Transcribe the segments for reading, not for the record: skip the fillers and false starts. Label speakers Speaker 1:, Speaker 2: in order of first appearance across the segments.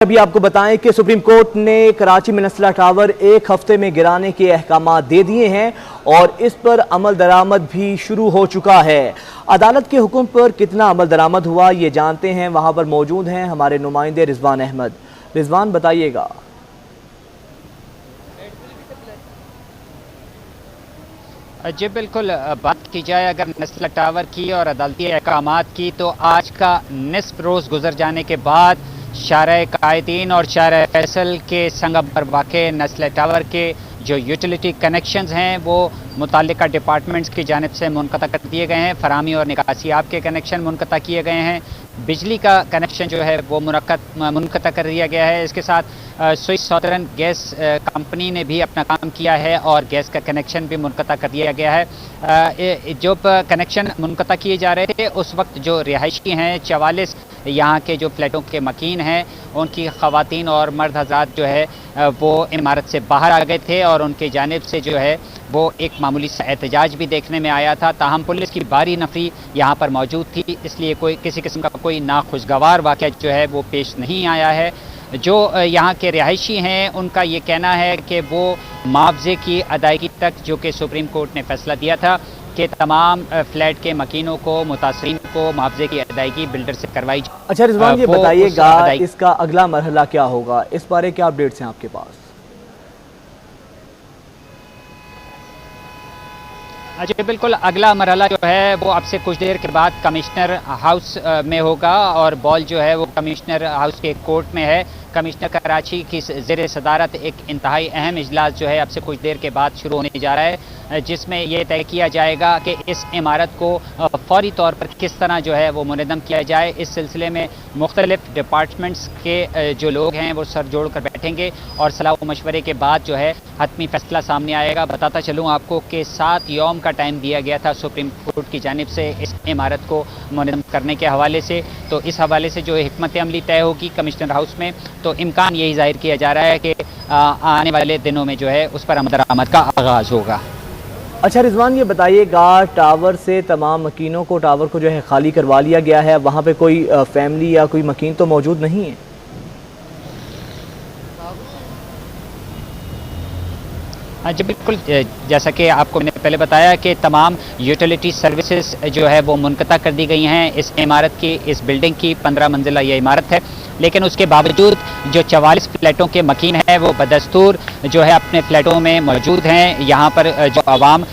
Speaker 1: अभी आपको बताएं कि सुप्रीम कोर्ट ने कराची में नस्ला टावर एक हफ्ते में गिराने के अहकाम दे दिए हैं और इस पर अमल दरामद भी शुरू हो चुका है। अदालत के हुक्म पर कितना अमल दरामद हुआ ये जानते हैं। वहां पर मौजूद हैं हमारे नुमाइंदे रिजवान अहमद। रिजवान, बताइएगा।
Speaker 2: जी बिल्कुल, बात की जाए अगर नस्ला टावर की और अदालती अहकामात की तो आज का निस्फ रोज़ गुजर जाने के बाद शारह कायदीन और शारह फैसल के संगम पर वाक़े नस्ला टावर के जो यूटिलिटी कनेक्शंस हैं वो मुताल्लिका डिपार्टमेंट्स की जानिब से मुनक़ता कर दिए गए हैं। फ़राहमी और निकासियाब के कनेक्शन मुनक़ता किए गए हैं। बिजली का कनेक्शन जो है वो मुनक़ता कर दिया गया है। इसके साथ स्विस सॉदर्न गैस कंपनी ने भी अपना काम किया है और गैस का कनेक्शन भी मुनक़ता कर दिया गया है। जो कनेक्शन मुनक़ता किए जा रहे थे उस वक्त जो रिहायशी हैं 44 यहाँ के जो फ्लैटों के मकीन हैं उनकी ख़वातीन और मर्द हज़रात जो है वो इमारत से बाहर आ गए थे और उनके जानिब से जो है वो एक मामूली सा एहतजाज भी देखने में आया था। ताहम पुलिस की भारी नफरी यहाँ पर मौजूद थी, इसलिए कोई किसी किस्म का कोई नाखुशगवार वाक़या जो है वो पेश नहीं आया है। जो यहाँ के रिहायशी हैं उनका ये कहना है कि वो मुआवजे की अदायगी तक, जो कि सुप्रीम कोर्ट ने फैसला दिया था कि तमाम फ्लैट के मकीनों को, मुतासरीन को मुआवजे की अदायगी बिल्डर से करवाई जाए।
Speaker 1: अच्छा रिजवान, ये बताइएगा इसका अगला मरहला क्या होगा, इस बारे क्या अपडेट्स हैं आपके पास?
Speaker 2: जी बिल्कुल, अगला मरहला जो है वो अब से कुछ देर के बाद कमिश्नर हाउस में होगा और बॉल जो है वो कमिश्नर हाउस के कोर्ट में है। कमिश्नर कराची की ज़ेर सदारत एक इंतहाई अहम इजलास जो है अब से कुछ देर के बाद शुरू होने जा रहा है, जिसमें यह तय किया जाएगा कि इस इमारत को फौरी तौर पर किस तरह जो है वो मुनज़्ज़म किया जाए। इस सिलसिले में मुख्तलिफ डिपार्टमेंट्स के जो लोग हैं वो सर जोड़ कर बैठेंगे और सलाह व मशवरे के बाद जो है हतमी फैसला सामने आएगा। बताता चलूँ आपको कि 7 यौम का टाइम दिया गया था सुप्रीम कोर्ट की जानिब से इस इमारत को मुनज़्ज़म करने के हवाले से। तो इस हवाले से जो हिकमत अमली तय होगी कमिश्नर हाउस में, तो इम्कान यही जाहिर किया जा रहा है कि आने वाले दिनों में जो है उस पर अमल दरामद का आगाज़ होगा।
Speaker 1: अच्छा रिजवान, ये बताइएगा, टावर से तमाम मकीनों को टावर को जो है खाली करवा लिया गया है, वहाँ पे कोई फैमिली या कोई मकीन तो मौजूद नहीं है?
Speaker 2: हाँ जी बिल्कुल, जैसा कि आपको मैंने पहले बताया कि तमाम यूटिलिटी सर्विसेज जो है वो मुनक़ता कर दी गई हैं। इस इमारत की, इस बिल्डिंग की 15 मंजिला ये इमारत है, लेकिन उसके बावजूद जो 44 फ्लैटों के मकीन हैं वो बदस्तूर जो है अपने फ्लैटों में मौजूद हैं। यहाँ पर जो आवाम,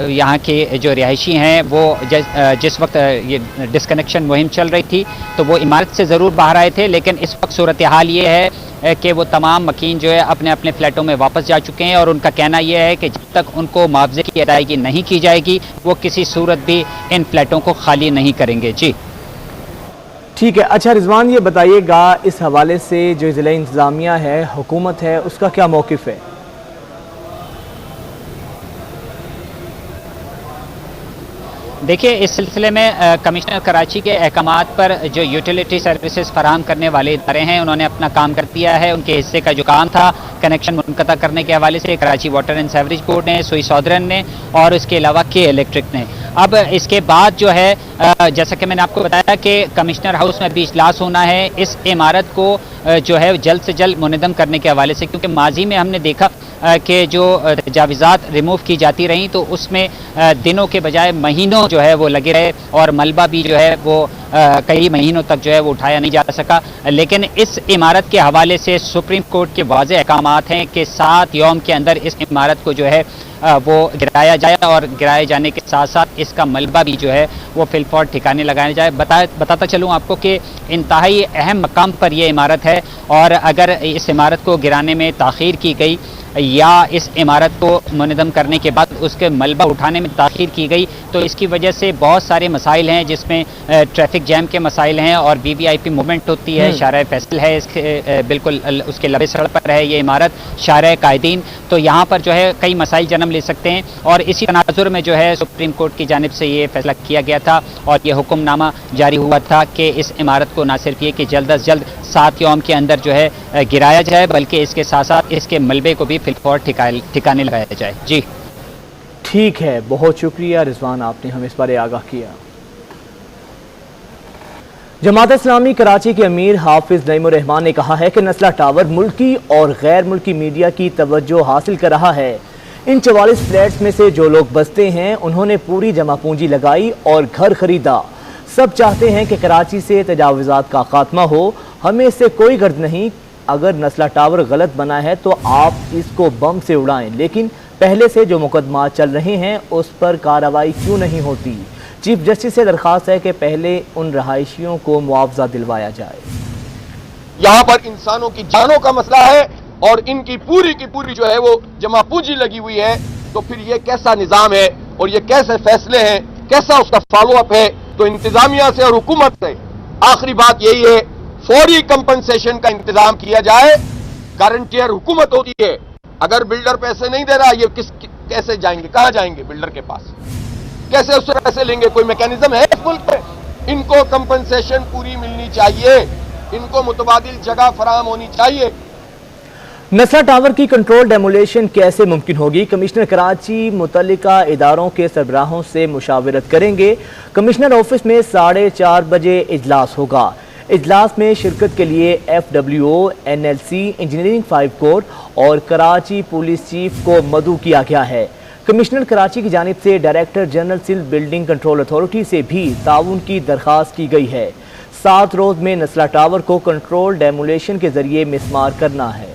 Speaker 2: यहाँ के जो रिहायशी हैं वो जिस वक्त ये डिस्कनेक्शन मुहिम चल रही थी तो वो इमारत से ज़रूर बाहर आए थे, लेकिन इस वक्त सूरत हाल ये है कि वो तमाम मकीन जो है अपने अपने फ्लैटों में वापस जा चुके हैं और उनका कहना यह है कि जब तक उनको मुआवजे की अदायगी नहीं की जाएगी वो किसी सूरत भी इन फ्लैटों को खाली नहीं करेंगे। जी
Speaker 1: ठीक है। अच्छा रिजवान, ये बताइएगा, इस हवाले से जो ज़िला इंतज़ामिया है, हुकूमत है, उसका क्या मौक़िफ़ है?
Speaker 2: देखिए, इस सिलसिले में कमिश्नर कराची के अहकामात पर जो यूटिलिटी सर्विसेज फराहम करने वाले इदारे हैं उन्होंने अपना काम कर दिया है। उनके हिस्से का जो काम था कनेक्शन मुनक़ता करने के हवाले से Karachi water and sewerage board ने, स्विस सॉदर्न ने और इसके अलावा के इलेक्ट्रिक ने। अब इसके बाद जो है जैसा कि मैंने आपको बताया कि कमिश्नर हाउस में भी इजलास होना है इस इमारत को जो है जल्द से जल्द मुनज़्ज़म करने के हवाले से, क्योंकि माजी में हमने देखा कि जो तजावीज़ात रिमूव की जाती रहीं तो उसमें दिनों के बजाय महीनों जो है वो लगे रहे और मलबा भी जो है वो कई महीनों तक जो है वो उठाया नहीं जा सका। लेकिन इस इमारत के हवाले से सुप्रीम कोर्ट के वाज़ेह अहकामात हैं कि 7 यौम के अंदर इस इमारत को जो है वो गिराया जाए और गिराए जाने के साथ साथ इसका मलबा भी जो है वो फिलफौर ठिकाने लगाया जाए। बताता चलूँ आपको कि इंतहाई अहम मकाम पर यह इमारत है और अगर इस इमारत को गिराने में ताख़ीर की गई या इस इमारत को मुनज़्ज़म करने के बाद उसके मलबा उठाने में ताख़ीर की गई तो इसकी वजह से बहुत सारे मसाइल हैं, जिसमें ट्रैफिक जैम के मसाइल हैं और वीवीआईपी मूवमेंट होती है। शारह फैसल है इसके बिल्कुल उसके लबे सड़क पर है ये इमारत, शारह कायदीन, तो यहाँ पर जो है कई मसाइल जन्म ले सकते हैं। और इसी तनाजुर में जो है सुप्रीम कोर्ट की जानिब से ये फैसला किया गया था और ये हुक्मनामा जारी हुआ था कि इस इमारत को ना सिर्फ ये कि जल्द अज जल्द 7 यौम के अंदर जो है गिराया जाए, बल्कि इसके साथ साथ इसके मलबे को भी फिलफौर ठिकाने लगाया जाए। जी
Speaker 1: ठीक है, बहुत शुक्रिया रिजवान, आपने हमें इस बारे आगाह किया। जमात इस्लामी कराची के अमीर हाफिज नईमुर रहमान ने कहा है कि नस्ला टावर मुल्की और गैर मुल्की मीडिया की तवज्जो हासिल कर रहा है। इन 44 फ्लैट्स में से जो लोग बसते हैं उन्होंने पूरी जमा पूंजी लगाई और घर खरीदा। सब चाहते हैं कि कराची से तजावुज़ात का खात्मा हो। हमें इससे कोई गर्ज नहीं। अगर नस्ला टावर गलत बना है तो आप इसको बम से उड़ाएं, लेकिन पहले से जो मुकदमा चल रहे हैं उस पर कार्रवाई क्यों नहीं होती? चीफ जस्टिस से दरख्वास्त है कि पहले उन रहायशियों को मुआवजा दिलवाया जाए।
Speaker 3: यहाँ पर इंसानों की जानों का मसला है और इनकी पूरी की पूरी जो है वो जमा पूंजी लगी हुई है, तो फिर ये कैसा निजाम है और ये कैसे फैसले हैं, कैसा उसका फॉलो अप है? तो इंतजामिया से और हुकूमत से आखिरी बात यही है, फौरी कंपनसेशन का इंतजाम किया जाए। गारंटियर हुकूमत होती है, अगर बिल्डर पैसे नहीं दे रहा, ये कैसे जाएंगे, कहां जाएंगे बिल्डर के पास, कैसे उससे पैसे लेंगे? कोई मैकेनिज्म है इस मुल्क में? इनको कंपनसेशन पूरी मिलनी चाहिए, इनको मुतबादिल जगह फराहम होनी चाहिए।
Speaker 1: नस्ला टावर की कंट्रोल डेमोलेशन कैसे मुमकिन होगी? कमिश्नर कराची मुतल्लिका इदारों के सरबराहों से मुशावरत करेंगे। कमिश्नर ऑफिस में 4:30 बजे इजलास होगा। इजलास में शिरकत के लिए FWO, NLC, इंजीनियरिंग 5 कोर और कराची पुलिस चीफ को मदऊ किया गया है। कमिश्नर कराची की जानिब से director general civil building control authority से भी ताउन की दरख्वास्त की गई है। 7 रोज में नस्ला टावर को कंट्रोल डेमोलेशन के जरिए मिसमार करना है।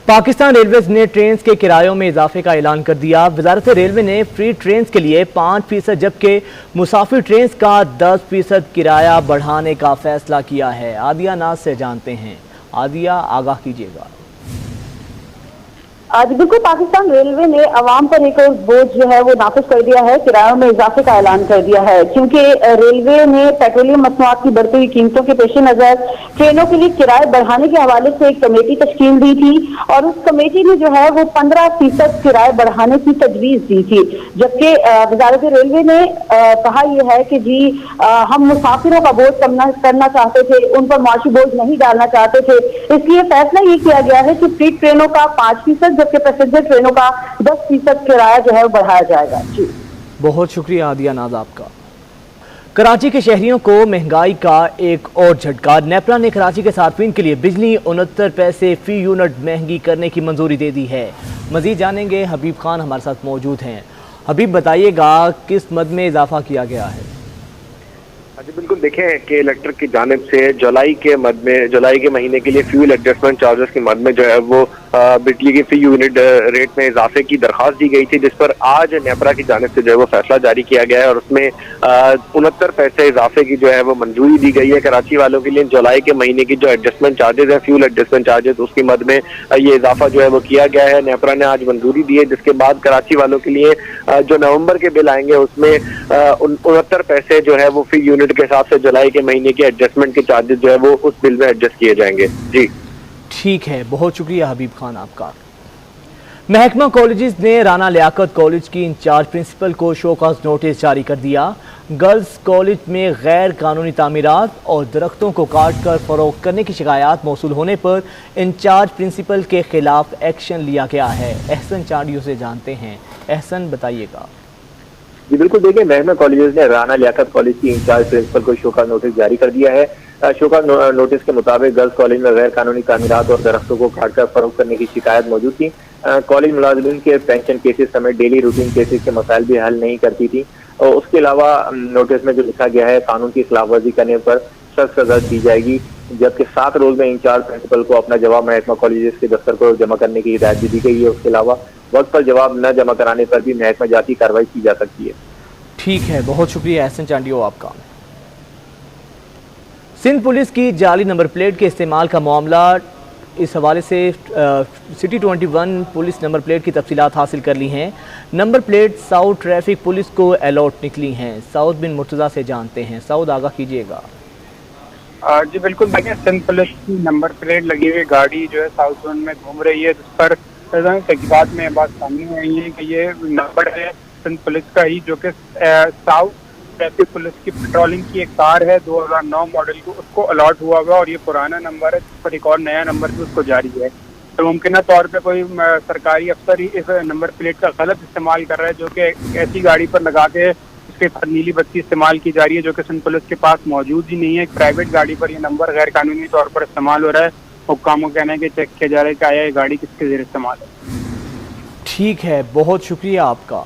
Speaker 1: पाकिस्तान रेलवेज ने ट्रेन के किरायों में इजाफे का ऐलान कर दिया। वजारत रेलवे ने फ्री ट्रेन के लिए 5% जबकि मुसाफिर ट्रेन का 10% किराया बढ़ाने का फैसला किया है। आदिया नाज से जानते हैं। आदिया, आगाह कीजिएगा।
Speaker 4: आज बिल्कुल पाकिस्तान रेलवे ने अवाम पर एक और बोझ जो है वो नाफिज कर दिया है, किरायों में इजाफे का ऐलान कर दिया है, क्योंकि रेलवे ने पेट्रोलियम मसनूआत की बढ़ती हुई कीमतों के पेश नजर ट्रेनों के लिए किराए बढ़ाने के हवाले से एक कमेटी तश्कील दी थी और उस कमेटी ने जो है वो 15% किराए बढ़ाने की तजवीज दी थी। जबकि वजारत रेलवे ने कहा यह है कि जी हम मुसाफिरों का बोझ कम करना चाहते थे, उन पर माशी बोझ नहीं डालना चाहते थे, इसलिए फैसला ये किया गया है कि फ्री ट्रेनों का 5% जबकि पैसेंजर ट्रेनों का 10% किराया जो है बढ़ाया जाएगा। जी
Speaker 1: बहुत शुक्रिया आदिया नाज आपका। कराची के शहरियों को महंगाई का एक और झटका। नेपरा ने कराची के सार्फिन के लिए बिजली 69 पैसे फी यूनिट महंगी करने की मंजूरी दे दी है। मजीद जानेंगे, हबीब खान हमारे साथ मौजूद हैं। हबीब, बताइएगा किस मद में इजाफा किया गया है?
Speaker 5: जी बिल्कुल, देखें कि इलेक्ट्रिक की जानिब से जुलाई के महीने के लिए फ्यूल एडजस्टमेंट चार्जेस की मद में जो है वो बिजली की फी यूनिट रेट में इजाफे की दरखास्त दी गई थी, जिस पर आज नेपरा की जानिब से जो है वो फैसला जारी किया गया है और उसमें 69 पैसे इजाफे की जो है वो मंजूरी दी गई है। कराची वालों के लिए जुलाई के महीने की जो एडजस्टमेंट चार्जेस है, फ्यूल एडजस्टमेंट चार्जेस, उसकी मद में ये इजाफा जो है वो किया गया है। नेपरा ने आज मंजूरी दी है, जिसके बाद कराची वालों के लिए जो नवंबर के बिल आएंगे उसमें 69 पैसे जो है वो फी यूनिट के हिसाब से जुलाई के महीने के एडजस्टमेंट के चार्जेस जो है वो उस बिल में एडजस्ट किए जाएंगे। जी
Speaker 1: ठीक है, बहुत शुक्रिया हबीब खान आपका। महकमा कॉलेजेस ने राना लियाकत कॉलेज की इंचार्ज प्रिंसिपल को शोकॉज नोटिस जारी कर दिया। गर्ल्स कॉलेज में गैर कानूनी तामीरात और दरख्तों को काट कर फरोख्त करने की शिकायत मौसूल होने पर इंचार्ज प्रिंसिपल के खिलाफ एक्शन लिया गया है। एहसन चांडियों से जानते हैं। एहसन, बताइएगा।
Speaker 5: जी बिल्कुल, देखिए महकमा कॉलेजेस ने राना लियाकत कॉलेज की इंचार्ज प्रिंसिपल को शोकॉज नोटिस जारी कर दिया है। शोकॉज नोटिस के मुताबिक गर्ल्स कॉलेज में गैर कानूनी तामीरात और दरख्तों को काटकर फरोख्त करने की शिकायत मौजूद थी। कॉलेज मुलाजिमीन के पेंशन केसेस समेत डेली रूटीन केसेस के मसाइल भी हल नहीं करती थी और उसके अलावा नोटिस में जो लिखा गया है, कानून की खिलाफवर्जी करने पर सख्त सजा दी जाएगी। जबकि 7 रोज में इंचार्ज प्रिंसिपल को अपना जवाब महकमा कॉलेजेस के दफ्तर को जमा करने की हिदायत भी दी गई है। उसके अलावा वक्त पर जवाब न जमा कराने पर भी महकमा जाती कार्रवाई की जा सकती है।
Speaker 1: ठीक है, बहुत शुक्रिया एहसन चांडियो आपका। सिंध पुलिस की जाली नंबर प्लेट के इस्तेमाल का मामला, इस हवाले से सिटी 21 पुलिस नंबर प्लेट की तफसीलात हासिल कर ली हैं। Number plate south traffic police को अलॉट निकली हैं। साउथ बिन मुर्तज़ा से जानते हैं। साउथ, आगाह कीजिएगा।
Speaker 6: जी बिल्कुल, देखिए सिंध पुलिस की नंबर प्लेट लगी हुई गाड़ी जो है साउथ जोन में घूम रही है, जिस पर तहकीकात में बात सामने आई है कि ये नंबर है सिंध पुलिस का ही, जो कि साउथ ट्रैफिक पुलिस की पेट्रोलिंग की एक कार है 2009 मॉडल को, उसको अलॉट हुआ हुआ और ये पुराना नंबर है, जिस पर एक और नया नंबर भी उसको जारी है। तो मुमकिन तौर पे कोई सरकारी अफसर ही इस नंबर प्लेट का गलत इस्तेमाल कर रहा है, जो कि ऐसी गाड़ी पर लगा के उसके साथ नीली बत्ती इस्तेमाल की जा रही है, जो कि सिंध पुलिस के पास मौजूद ही नहीं है। एक प्राइवेट गाड़ी पर यह नंबर गैर कानूनी तौर पर इस्तेमाल हो रहा है। हुक्कामों का कहना है कि चेक किया जा रहा है कि आया ये गाड़ी किसके ज़रिए इस्तेमाल है।
Speaker 1: ठीक है, बहुत शुक्रिया आपका।